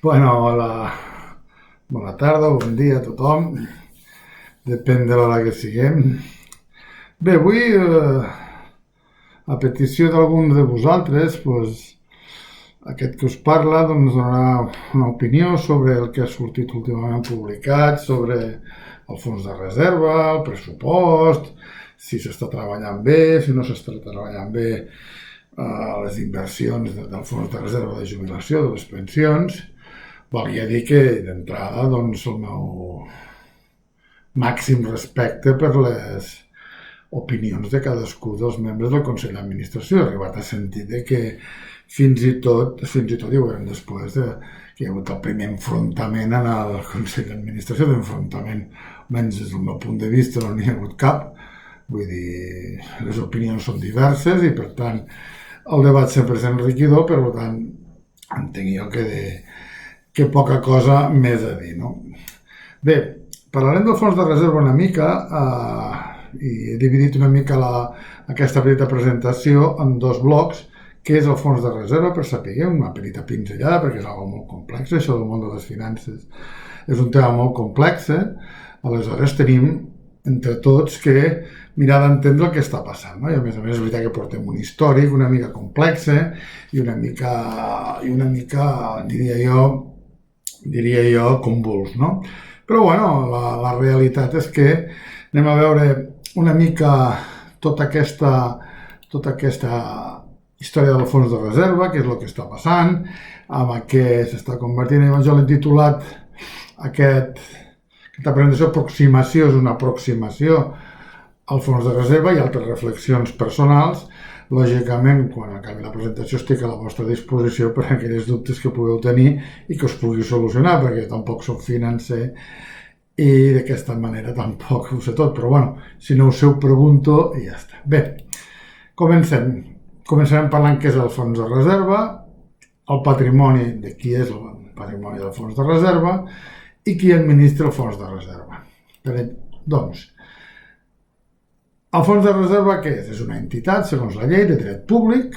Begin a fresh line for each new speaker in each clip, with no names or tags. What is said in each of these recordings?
Hola, bona tarda, bon dia a tothom, depèn de l'hora que siguem. Bé, avui, a petició d'algun de vosaltres, aquest que us parla donarà una opinió sobre el que ha sortit últimament publicat, sobre el fons de reserva, el pressupost, si s'està treballant bé, si no s'està treballant bé les inversions del fons de reserva de jubilació, de les pensions. Volia dir que, d'entrada, doncs, el meu màxim respecte per les opinions de cadascú dels membres del Consell d'Administració. He arribat a sentir que fins i tot hi veurem després que hi ha hagut el primer enfrontament en el Consell d'Administració, d'enfrontament, almenys des del meu punt de vista, no n'hi ha hagut cap. Vull dir, les opinions són diverses i, per tant, el debat sempre és enriquidor, per tant, entenc jo que poca cosa més a dir, no? Bé, parlarem del fons de reserva una mica i he dividit una mica aquesta petita presentació en dos blocs, que és el fons de reserva, per saber una petita pinzellada, perquè és una cosa molt complexa, això del món de les finances és un tema molt complex, aleshores tenim entre tots que mirar d'entendre el que està passant, no? I a més és veritat que portem un històric una mica complex i una mica, diria jo, convuls, no? Però bueno, la realitat és que anem a veure una mica tota aquesta història del fons de reserva, què és el que està passant, amb què s'està convertint. Jo l'he titulat aquesta presentació aproximació, és una aproximació al fons de reserva i altres reflexions personals. Lògicament, quan acabi la presentació estic a la vostra disposició per a aquells dubtes que pugueu tenir i que us pugui solucionar, perquè jo tampoc soc financer i d'aquesta manera tampoc ho sé tot, però bueno, si no ho sé ho pregunto i ja està. Bé, començarem parlant què és el fons de reserva, el patrimoni de qui és el patrimoni del fons de reserva i qui administra el fons de reserva. Doncs, el fons de reserva què és? És una entitat, segons la llei, de dret públic,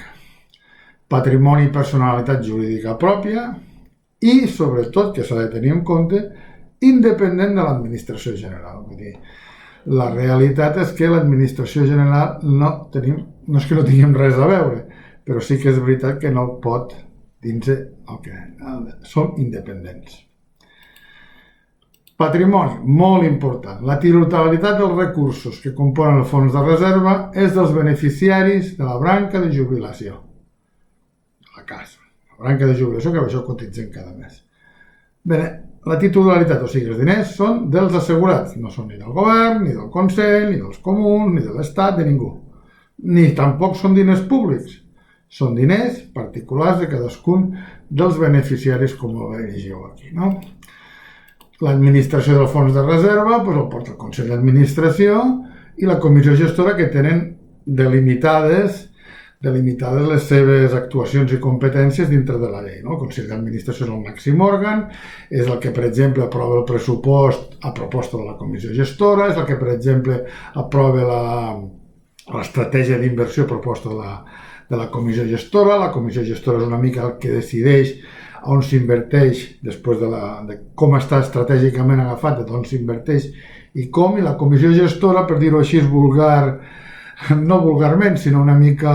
patrimoni i personalitat jurídica pròpia i, sobretot, que s'ha de tenir en compte, independent de l'administració general. Vull dir, la realitat és que l'administració general no és que no tinguem res a veure, però sí que és veritat que no pot dir-se el que som independents. Patrimoni, molt important. La titularitat dels recursos que componen el fons de reserva és dels beneficiaris de la branca de jubilació. La casa, la branca de jubilació, que això cotitzen cada mes. Bé, la titularitat, o sigui, els diners són dels assegurats. No són ni del govern, ni del Consell, ni dels comuns, ni de l'Estat, de ningú. Ni tampoc són diners públics. Són diners particulars de cadascun dels beneficiaris, com ho veieu aquí, no? L'administració del fons de reserva el porta el Consell d'Administració i la comissió gestora, que tenen delimitades les seves actuacions i competències dintre de la llei. El Consell d'Administració és el màxim òrgan, és el que, per exemple, aprova el pressupost a proposta de la comissió gestora, és el que, per exemple, aprova l'estratègia d'inversió a proposta de la comissió gestora. La comissió gestora és una mica el que decideix on s'inverteix, després de com està estratègicament agafat, d'on s'inverteix i com, i la comissió gestora, per dir-ho així, és vulgar, no vulgarment, sinó una mica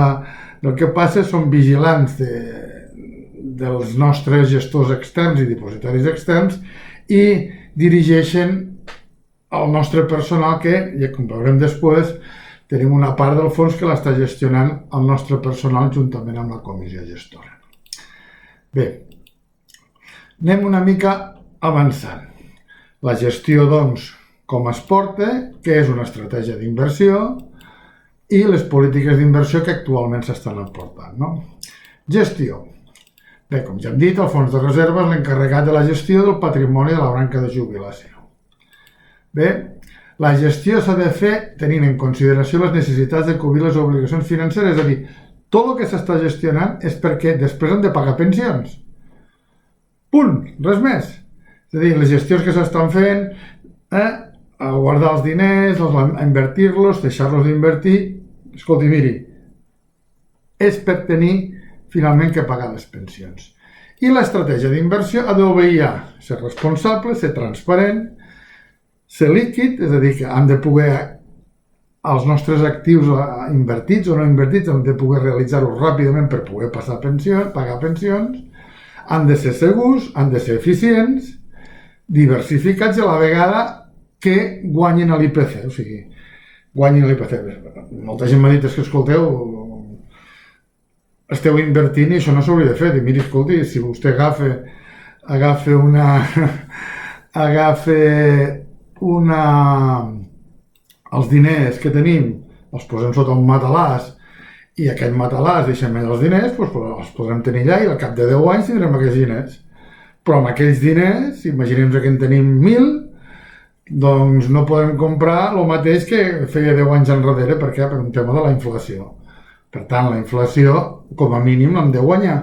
el que passa, són vigilants dels nostres gestors externs i dipositaris externs i dirigeixen el nostre personal que, ja com veurem després, tenim una part del fons que l'està gestionant el nostre personal juntament amb la comissió gestora. Bé, anem una mica avançant. La gestió, doncs, com es porta, què és una estratègia d'inversió i les polítiques d'inversió que actualment s'estan aportant, no? Gestió. Bé, com ja hem dit, el fons de reserva és l'encarregat de la gestió del patrimoni de la branca de jubilació. Bé, la gestió s'ha de fer tenint en consideració les necessitats de cobrir les obligacions financeres, és a dir, tot el que s'està gestionant és perquè després han de pagar pensions. Punt, res més. És a dir, les gestions que s'estan fent, a guardar els diners, a invertir-los, deixar-los d'invertir, escolti, miri, és per tenir finalment que pagar les pensions. I l'estratègia d'inversió ha d'obeir a ser responsable, ser transparent, ser líquid, és a dir, que han de poder els nostres actius invertits o no invertits han de poder realitzar-ho ràpidament per poder pagar pensions, han de ser segurs, han de ser eficients, diversificats i a la vegada que guanyin l'IPC, o sigui, guanyin l'IPC. Molta gent m'ha dit, és que escolteu, esteu invertint i això no s'hauria de fer. I miri, escolti, si vostè agafa els diners que tenim, els posem sota un matalàs i aquest matalàs deixem allà els diners, doncs els podrem tenir allà i al cap de 10 anys tindrem aquells diners. Però amb aquells diners, imaginem que en tenim 1.000, doncs no podem comprar el mateix que feia 10 anys enrere. Per què? Per un tema de la inflació. Per tant, la inflació, com a mínim, l'hem de guanyar.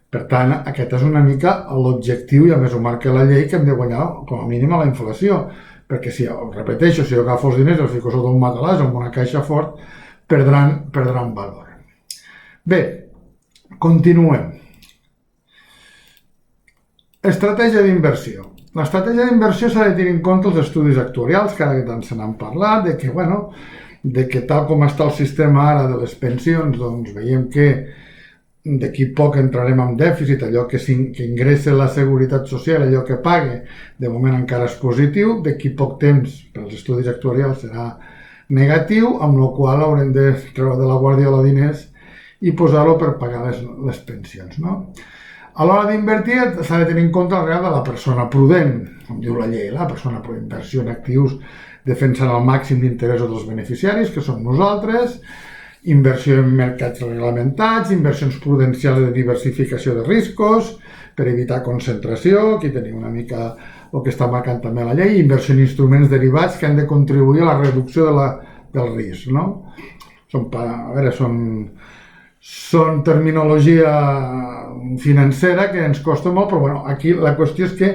Per tant, aquest és una mica l'objectiu, i a més ho marca la llei, que hem de guanyar com a mínim a la inflació. Perquè, ho repeteixo, si jo agafo els diners i els fico sota un matalàs o en una caixa fort, perdran valor. Bé, continuem. Estratègia d'inversió. L'estratègia d'inversió s'ha de tenir en compte els estudis actuarials, que ara tant se n'han parlat, de que tal com està el sistema ara de les pensions, doncs veiem que d'aquí poc entrarem en dèficit, allò que ingressa la Seguretat Social, allò que pague, de moment encara és positiu, d'aquí poc temps, pels estudis actuarials, serà negatiu, amb la qual cosa haurem de treure de la guardiola diners i posar-lo per pagar les pensions, no? A l'hora d'invertir s'ha de tenir en compte el grau de la persona prudent, com diu la llei, la persona prudent, inversió en actius defensant el màxim d'interès dels beneficiaris, que som nosaltres, inversió en mercats reglamentats, inversions prudencials de diversificació de riscos, per evitar concentració, aquí tenim una mica el que està marcant també la llei, inversió en instruments derivats que han de contribuir a la reducció del risc, no? Són terminologia financera que ens costa molt, però bueno, aquí la qüestió és que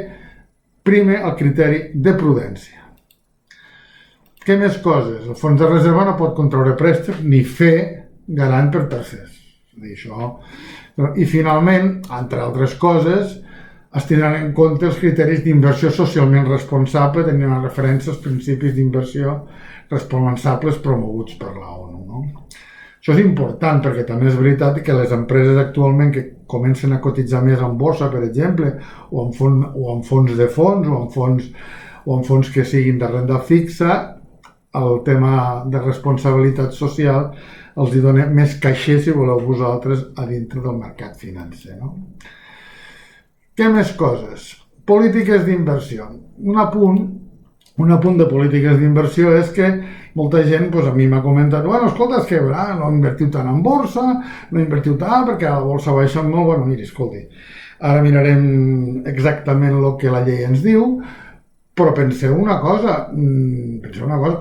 prime el criteri de prudència. Què més coses? El fons de reserva no pot contraure préstecs ni fer garant per tercers. I finalment, entre altres coses, es tindran en compte els criteris d'inversió socialment responsable, tenint en referència als principis d'inversió responsables promoguts per la ONU, no? Això és important perquè també és veritat que les empreses actualment que comencen a cotitzar més en borsa, per exemple, o en fons de fons, o en fons que siguin de renda fixa, el tema de responsabilitat social els hi dona més caixer, si voleu vosaltres, a dintre del mercat financer, no? Què més coses? Polítiques d'inversió. Un apunt de polítiques d'inversió és que molta gent a mi m'ha comentat, escolta, és que no invertiu tant en borsa, no invertiu tant perquè la borsa baixa molt. Miri, escolti, ara mirarem exactament el que la llei ens diu, però penseu una cosa,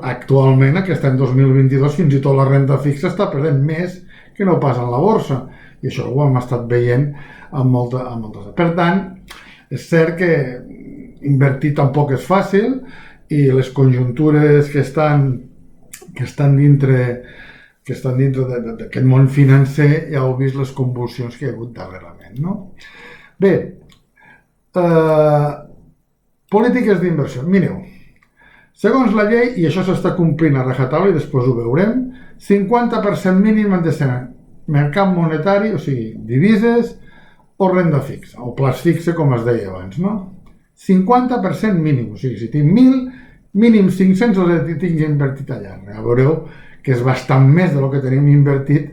actualment, aquest any 2022, fins i tot la renda fixa està perdent més que no pas en la borsa, i això ho hem estat veient amb moltes. Per tant, és cert que invertir tampoc és fàcil, i les conjuntures que estan dintre d'aquest món financer ja heu vist les convulsions que hi ha hagut darrerament, no? Bé, polítiques d'inversió. Mireu, segons la llei, i això s'està complint a rajatabla i després ho veurem, 50% mínim han de ser mercat monetari, o sigui, divises o renda fixa, o plaç fixe, com es deia abans, no? 50% mínim, o sigui, si tinc 1.000, mínim 500 els tinc invertit allà. Ja veureu que és bastant més del que tenim invertit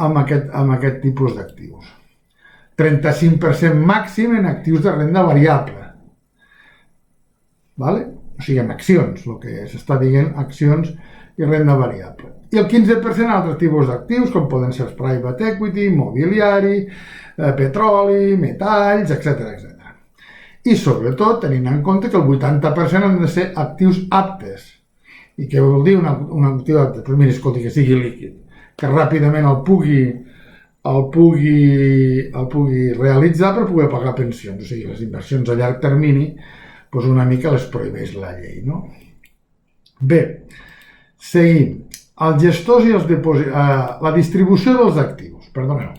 amb aquest tipus d'actius. 35% màxim en actius de renda variable. O sigui, en accions, el que s'està dient, accions i renda variable. I el 15% en altres tipus d'actius, com poden ser private equity, mobiliari, petroli, metalls, etc. I sobretot tenint en compte que el 80% han de ser actius aptes. I què vol dir un actiu apte? Doncs mira, escolti, que sigui líquid, que ràpidament el pugui realitzar per poder pagar pensions. O sigui, les inversions a llarg termini, doncs una mica les prohibeix la llei, no? Bé, seguim. Els gestors i els dipòsits, la distribució dels actius, perdoneu.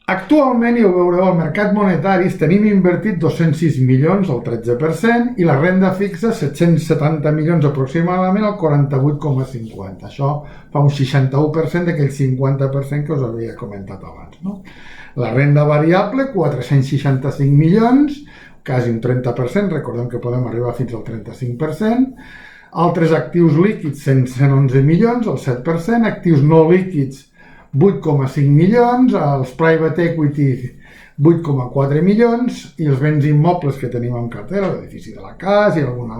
Actualment, ja ho veureu, al mercat monetari tenim invertit 206 milions, el 13%, i la renda fixa 770 milions aproximadament, el 48,50. Això fa un 61% d'aquell 50% que us havia comentat abans. No? La renda variable, 465 milions, quasi un 30%, recordem que podem arribar fins al 35%. Altres actius líquids, 111 milions, el 7%. Actius no líquids, 8,5 milions. Els private equity, 8,4 milions. I els béns immobles que tenim en cartera, l'edifici de la casa i algun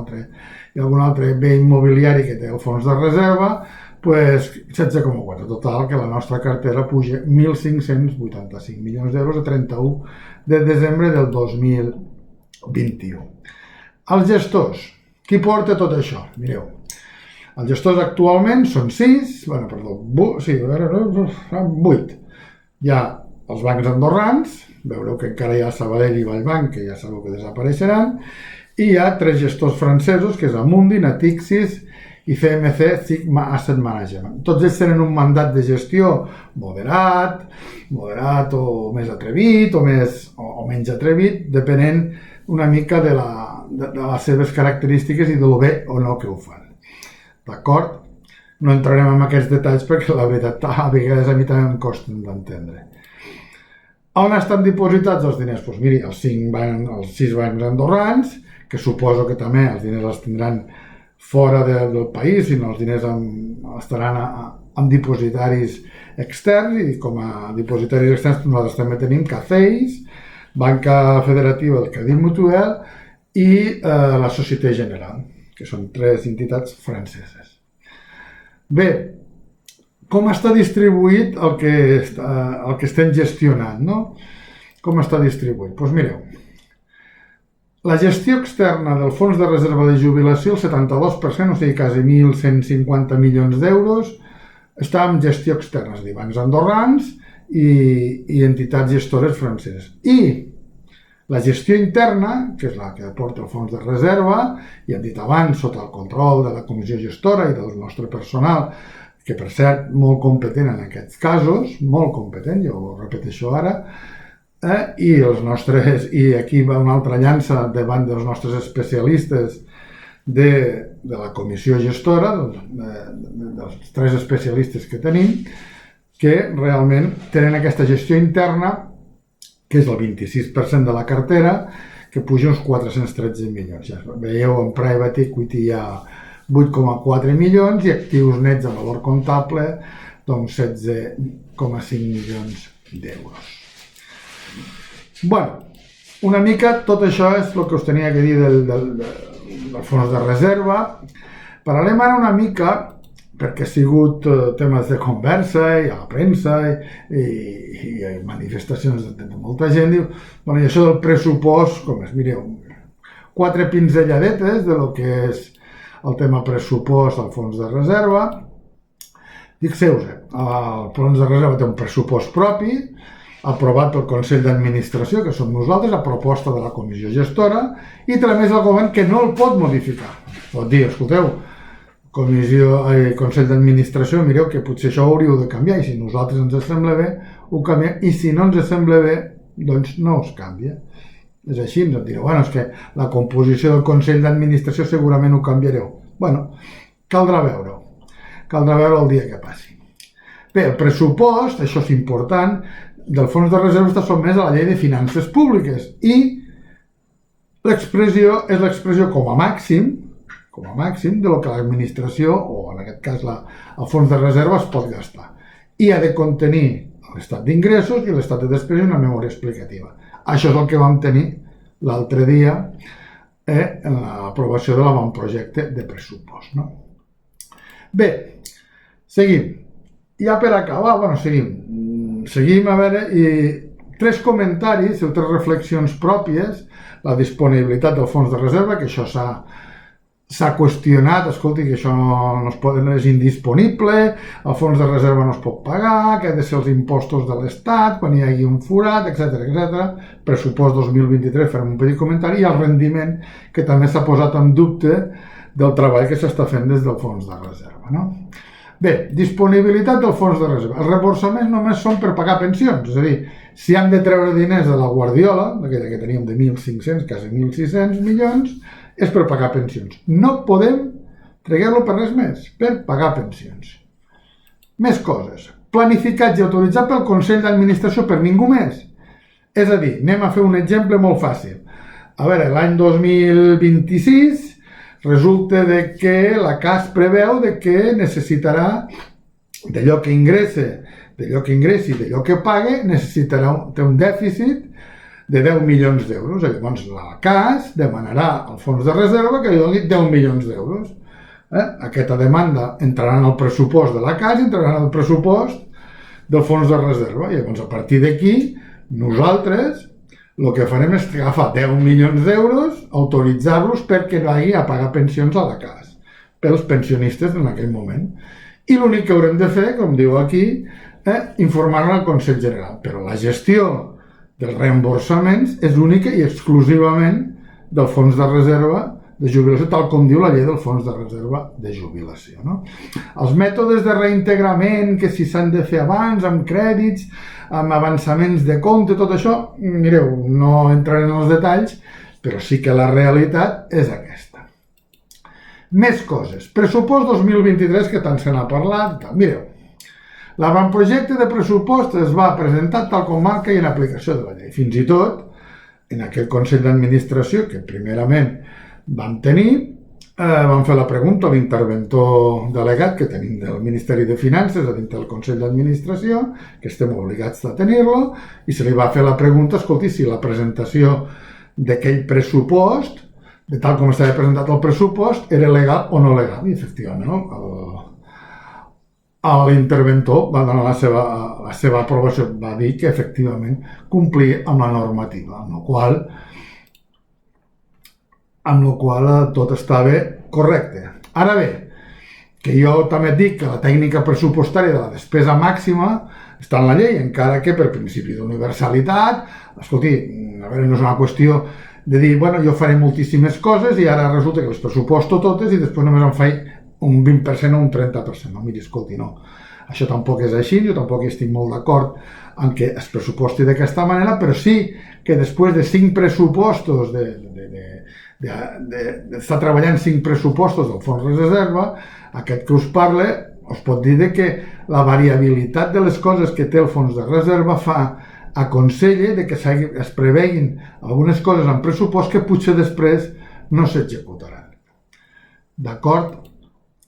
altre bé immobiliari que té el fons de reserva, pues 16,4. Total, que la nostra cartera puja 1.585 milions d'euros a 31 de desembre del 2021. Els gestors. Qui porta tot això? Mireu, els gestors actualment són 8. Hi ha els bancs andorrans, veureu que encara hi ha Sabadell i Vallbanc, que ja sabeu que desapareixeran, i hi ha 3 gestors francesos, que és Amundi, Natixis i CMC Sigma Asset Management. Tots ells tenen un mandat de gestió moderat o més atrevit o menys atrevit, depenent una mica de les seves característiques i de lo bé o no que ho fan. D'acord? No entrarem en aquests detalls perquè la veritat a vegades a mi també em costen d'entendre. On estan dipositats els diners? Doncs miri, els 6 bancs andorrans, que suposo que també els diners els tindran fora del país, sinó els diners estaran amb dipositaris externs, i com a dipositaris externs nosaltres també tenim CACEIS, Banca Federativa del Crèdit Mutuel i la Société Générale, que són 3 entitats franceses. Bé, com està distribuït el que estem gestionant, no? Com està distribuït? Doncs mireu, la gestió externa del fons de reserva de jubilació, el 72%, o sigui, quasi 1.150 milions d'euros, està en gestió externa, és a dir, bancs andorrans i entitats gestores franceses. I la gestió interna, que és la que porta el fons de reserva, i hem dit abans, sota el control de la comissió gestora i del nostre personal, que per cert, molt competent en aquests casos, molt competent, jo ho repeteixo ara, i aquí va una altra llança davant dels nostres especialistes de la comissió gestora, dels 3 especialistes que tenim, que realment tenen aquesta gestió interna, que és el 26% de la cartera, que puja uns 413 milions. Ja veieu, en private equity hi ha 8,4 milions i actius nets de valor comptable, doncs 16,5 milions d'euros. Bueno, una mica tot això és el que us tenia que dir del fons de reserva. Parlem ara una mica, perquè ha sigut temes de conversa i a la premsa i manifestacions de molta gent, diu, bueno, i això del pressupost, com és? Mireu, 4 pinzelladetes de lo que és el tema pressupost al fons de reserva. Fixeu-vos, el fons de reserva té un pressupost propi, aprovat pel Consell d'Administració, que som nosaltres, a proposta de la comissió gestora, i tramès al govern que no el pot modificar. Pot dir, escolteu, Consell d'Administració, mireu que potser això ho hauríeu de canviar, i si nosaltres ens sembla bé, ho canviem, i si no ens sembla bé, doncs no es canvia. És així, ens direu, bueno, és que la composició del Consell d'Administració segurament ho canviareu. Bueno, caldrà veure el dia que passi. Bé, el pressupost, això és important, del fons de reserva està sotmès a la llei de finances públiques, i l'expressió és l'expressió com a màxim de lo que l'administració, o en aquest cas el fons de reserva, es pot gastar. I ha de contenir l'estat d'ingressos i l'estat de despeses i una memòria explicativa. Això és el que vam tenir l'altre dia en l'aprovació de l'avantprojecte de pressupost. Bé, seguim. Ja per acabar, seguim a veure, i 3 comentaris o 3 reflexions pròpies. La disponibilitat del fons de reserva, que això s'ha qüestionat, escolti, que això no és indisponible, el fons de reserva no es pot pagar, que ha de ser els impostos de l'Estat, quan hi hagi un forat, etc. Pressupost 2023, farem un petit comentari, i el rendiment, que també s'ha posat en dubte del treball que s'està fent des del fons de reserva. Bé, disponibilitat del fons de reserva. Els reemborsaments només són per pagar pensions, és a dir, si hem de treure diners de la Guardiola, aquella que teníem de 1.500, quasi 1.600 milions, és per pagar pensions. No podem treure-lo per res més, per pagar pensions. Més coses. Planificat i autoritzat pel Consell d'Administració per ningú més. És a dir, anem a fer un exemple molt fàcil. A veure, l'any 2026 resulta que la CAS preveu que necessitarà d'allò que ingressi, d'allò que pague, té un dèficit de 10 milions d'euros. Llavors la CAS demanarà al fons de reserva que li doni 10 milions d'euros. Aquesta demanda entrarà en el pressupost de la CAS i entrarà en el pressupost del fons de reserva. Llavors, a partir d'aquí, nosaltres el que farem és agafar 10 milions d'euros, autoritzar-los perquè vagi a pagar pensions a la CAS, pels pensionistes en aquell moment. I l'únic que haurem de fer, com diu aquí, informar-ne al Consell General. Però la gestió dels reemborsaments és única i exclusivament del fons de reserva de jubilació, tal com diu la llei del fons de reserva de jubilació. Els mètodes de reintegrament, que si s'han de fer abans, amb crèdits, amb avançaments de compte, tot això, mireu, no entraré en els detalls, però sí que la realitat és aquesta. Més coses. Pressupost 2023, que tant se n'ha parlat. Mireu, l'avantprojecte de pressupost es va presentar tal com marca i en aplicació de la llei. Fins i tot, en aquell Consell d'Administració, que primerament vam tenir, vam fer la pregunta a l'interventor delegat que tenim del Ministeri de Finances a dintre del Consell d'Administració, que estem obligats a tenir-lo, i se li va fer la pregunta, escolti, si la presentació d'aquell pressupost, de tal com estava presentat el pressupost, era legal o no legal. I efectivament, l'interventor va donar la seva aprovació, va dir que efectivament complia amb la normativa, amb la qual tot estava correcte. Ara bé, que jo també et dic que la tècnica pressupostària de la despesa màxima està en la llei, encara que per principi d'universalitat, escolti, a veure, no és una qüestió de dir, bueno, jo faré moltíssimes coses i ara resulta que les pressuposto totes i després només em faig un 20% o un 30%. No, miri, escolti, no. Això tampoc és així, jo tampoc estic molt d'acord en que es pressuposti d'aquesta manera, però sí que després de 5 pressupostos d'estar treballant 5 pressupostos del fons de reserva, aquest que us parla us pot dir que la variabilitat de les coses que té el fons de reserva aconsella que es preveguin algunes coses en pressupost que potser després no s'executaran. D'acord?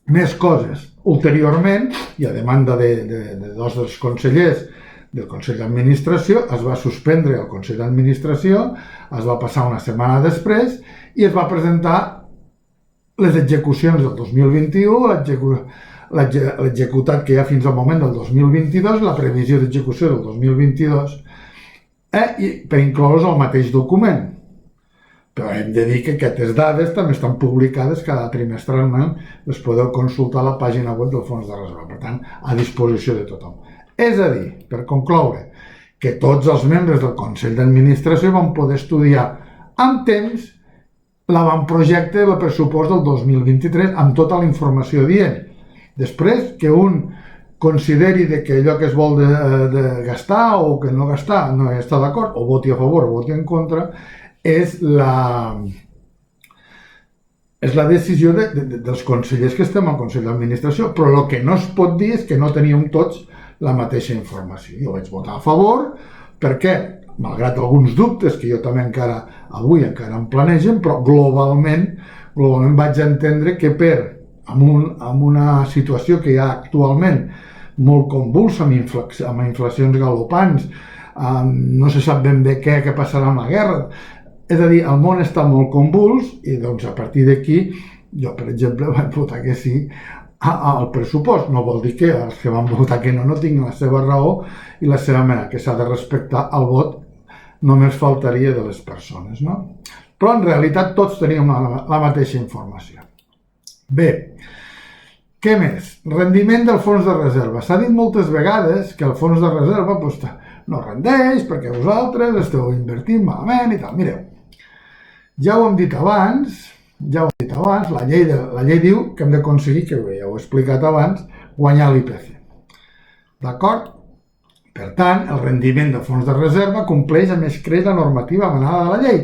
Més coses. Ulteriorment, i a demanda de dos dels consellers del Consell d'Administració, es va suspendre el Consell d'Administració, es va passar una setmana després i es va presentar les execucions del 2021, l'executat que hi ha fins al moment del 2022, la previsió d'execució del 2022, per incloure's al mateix document. Però hem de dir que aquestes dades també estan publicades cada trimestralment, les podeu consultar a la pàgina web del Fons de Reserva, per tant, a disposició de tothom. És a dir, per concloure, que tots els membres del Consell d'Administració van poder estudiar amb temps l'avantprojecte del pressupost del 2023 amb tota la informació adient. Després, que un consideri que allò que es vol de gastar o que no gastar no està d'acord, o voti a favor o voti en contra, és la decisió dels consellers que estem al Consell d'Administració, però el que no es pot dir és que no teníem tots la mateixa informació. Jo vaig votar a favor perquè, malgrat alguns dubtes que jo també avui encara em planegen, però globalment vaig entendre que amb una situació que hi ha actualment molt convulsa, amb inflacions galopants, no se sap ben bé què passarà amb la guerra, és a dir, el món està molt convuls i doncs a partir d'aquí jo, per exemple, vaig votar que sí al pressupost. No vol dir que els que van votar que no tinguin la seva raó i la seva manera, que s'ha de respectar el vot, només faltaria de les persones, no? Però en realitat tots teníem la mateixa informació. Bé, què més? Rendiment del fons de reserva. S'ha dit moltes vegades que el fons de reserva no rendeix perquè vosaltres esteu invertint malament i tal. Mireu, ja ho hem dit abans, la llei diu que hem d'aconseguir, que ja ho he explicat abans, guanyar l'IPC. D'acord? Per tant, el rendiment de fons de reserva compleix a més creix la normativa emanada de la llei.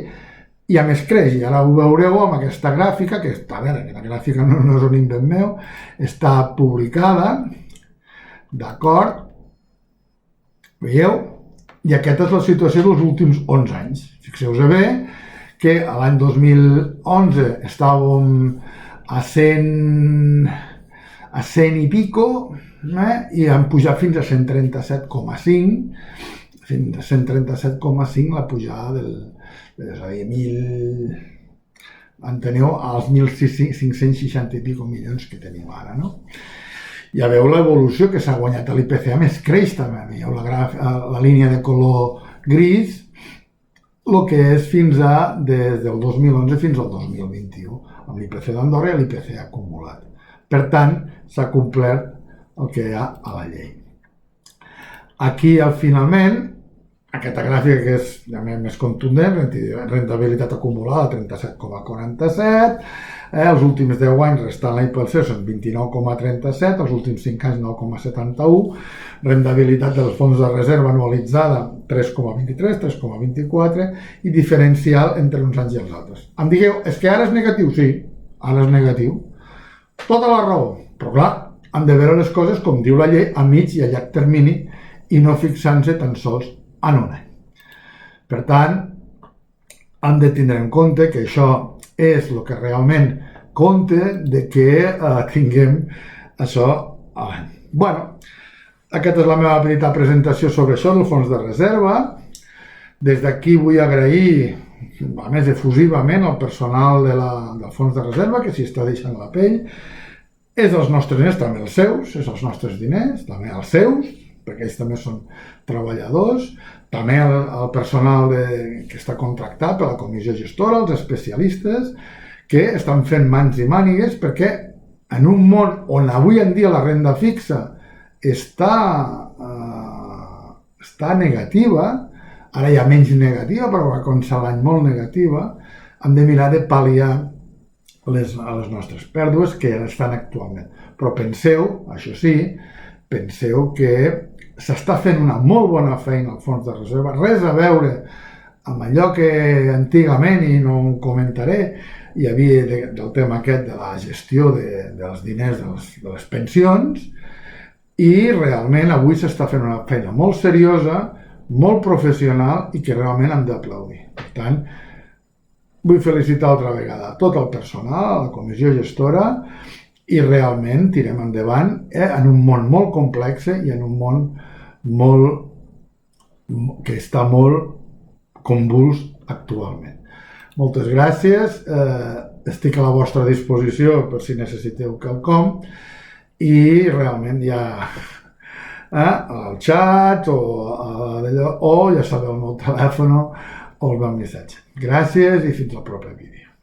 I a més creix, i ara ho veureu amb aquesta gràfica, que està, a veure, que la gràfica no és un invent meu, està publicada, d'acord? Veieu? I aquesta és la situació dels últims 11 anys. Fixeu-vos bé que l'any 2011 estàvem a 100 i pico, i han pujat fins a 137,5, fins a 137,5 la pujada és a dir, enteneu, als 1.560 i pico milions que tenim ara, no? Ja veu l'evolució que s'ha guanyat a l'IPC, a més creix també, veieu la línia de color gris, el que és des del 2011 fins al 2021, amb l'IPC d'Andorra i l'IPC acumulat. Per tant, s'ha complert el que hi ha a la llei. Aquí, finalment, aquesta gràfica que és més contundent, rendibilitat acumulada 37,47, els últims 10 anys restant la IPC són 29,37, els últims 5 anys 9,71, rendibilitat dels fons de reserva anualitzada 3,23, 3,24 i diferencial entre uns anys i els altres. Em digueu, és que ara és negatiu? Sí, ara és negatiu. Tota la raó, però clar, hem de veure les coses, com diu la llei, a mig i a llarg termini i no fixant-se tan sols en un any. Per tant, hem de tindre en compte que això és el que realment compta de que tinguem això a l'any. Bueno, aquesta és la meva petita presentació sobre això del fons de reserva. Des d'aquí vull agrair, a més efusivament, al personal del fons de reserva, que s'hi està deixant la pell. És els nostres diners, també els seus, és els nostres diners, també els seus, perquè ells també són treballadors, també el personal que està contractat per la comissió gestora, els especialistes, que estan fent mans i mànigues, perquè en un món on avui en dia la renda fixa està negativa, ara hi ha menys negativa, però va començar l'any molt negativa, hem de mirar de pal·liar a les nostres pèrdues que ja estan actualment. Però penseu, això sí, penseu que s'està fent una molt bona feina al fons de reserva, res a veure amb allò que antigament, i no ho comentaré, hi havia del tema aquest de la gestió dels diners de les pensions, i realment avui s'està fent una feina molt seriosa, molt professional i que realment hem d'aplaudir. Per tant, vull felicitar altra vegada a tot el personal, a la comissió gestora, i realment tirem endavant en un món molt complex i en un món que està molt convuls actualment. Moltes gràcies, estic a la vostra disposició per si necessiteu quelcom, i realment ja al xat o ja sabeu el meu telèfon o el meu missatge. Gràcies i fins al proper vídeo.